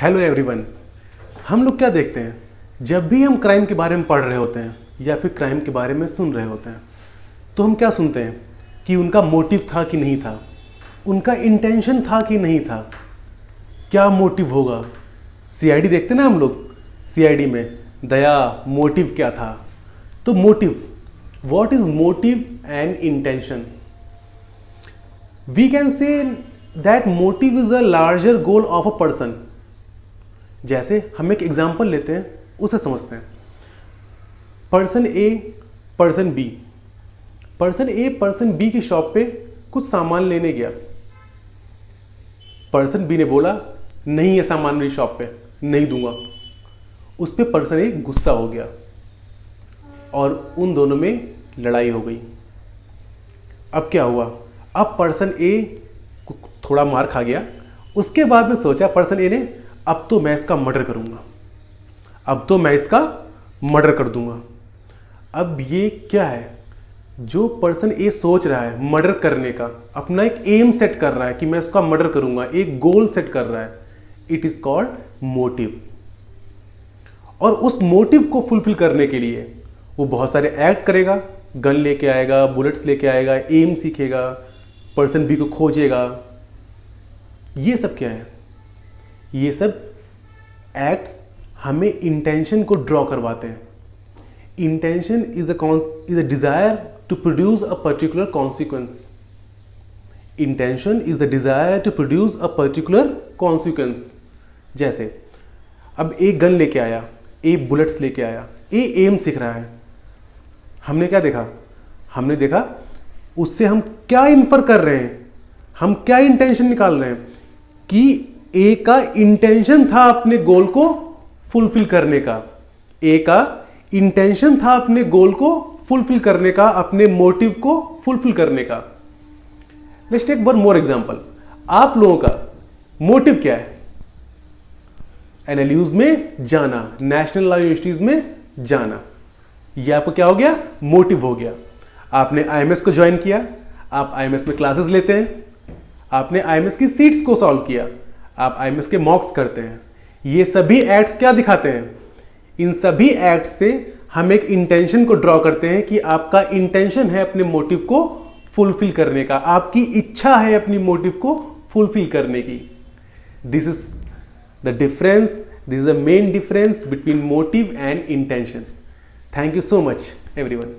Hello everyone. हम लोग क्या देखते हैं जब भी हम क्राइम के बारे में पढ़ रहे होते हैं या फिर क्राइम के बारे में सुन रहे होते हैं तो हम क्या सुनते हैं कि उनका मोटिव था कि नहीं था, उनका इंटेंशन था कि नहीं था, क्या मोटिव होगा। सीआईडी देखते ना हम लोग, सीआईडी में दया मोटिव क्या था। तो motive, what is motive and intention. We can say that motive is a larger goal of a person. जैसे हम एक एग्जाम्पल लेते हैं, उसे समझते हैं। Person A, person B. Person A person B की शॉप पे कुछ सामान लेने गया। पर्सन बी ने बोला नहीं ये सामान मेरी शॉप पे नहीं दूंगा। उस पे पर्सन ए गुस्सा हो गया और उन दोनों में लड़ाई हो गई। अब क्या हुआ, अब पर्सन ए थोड़ा मार खा गया। उसके बाद में सोचा पर्सन ए ने अब तो मैं इसका मर्डर करूंगा, अब तो मैं इसका मर्डर कर दूंगा। अब ये क्या है, जो पर्सन ए सोच रहा है मर्डर करने का, अपना एक एम सेट कर रहा है कि मैं इसका मर्डर करूंगा, एक गोल सेट कर रहा है, इट इज कॉल्ड मोटिव। और उस मोटिव को फुलफिल करने के लिए वो बहुत सारे एक्ट करेगा, गन लेके आएगा, बुलेट्स लेके आएगा, एम सीखेगा, पर्सन बी को खोजेगा। ये सब क्या है, ये सब एक्ट्स हमें इंटेंशन को ड्रॉ करवाते हैं। Intention is a desire to produce a particular consequence. Intention is the desire to produce a particular consequence. जैसे अब एक गन लेके आया, एक बुलेट्स लेके आया, एक एम सीख रहा है। हमने क्या देखा, हमने देखा उससे हम क्या इन्फर कर रहे हैं, हम क्या इंटेंशन निकाल रहे हैं कि ए का इंटेंशन था अपने गोल को फुलफिल करने का। ए का इंटेंशन था अपने गोल को फुलफिल करने का, अपने मोटिव को फुलफिल करने का। Let's take one more example. आप लोगों का मोटिव क्या है, एनएलयूज में जाना, नेशनल लॉ यूनिवर्सिटीज में जाना, यह आपको क्या हो गया, मोटिव हो गया। आपने आईएमएस को ज्वाइन किया, आप आईएमएस में क्लासेस लेते हैं, आपने आईएमएस की सीट्स को सॉल्व किया, आप आईएमएस के मॉक्स करते हैं। ये सभी एक्ट्स क्या दिखाते हैं, इन सभी एक्ट्स से हम एक इंटेंशन को ड्रॉ करते हैं कि आपका इंटेंशन है अपने मोटिव को फुलफिल करने का, आपकी इच्छा है अपनी मोटिव को फुलफिल करने की। This is the difference, this is the main difference between motive and intention. Thank you so much everyone.